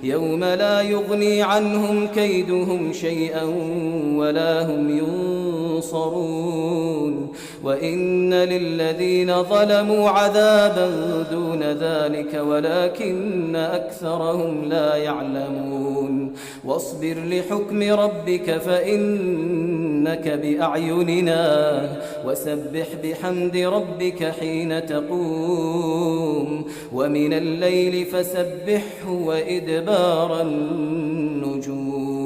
يوم لا يغني عنهم كيدهم شيئا ولا هم ينصرون وإن للذين ظلموا عذابا دون ذلك ولكن أكثرهم لا يعلمون واصبر لحكم ربك فإنك بأعيننا وسبح بحمد ربك حين تقوم ومن الليل فسبحه وإدبار النجوم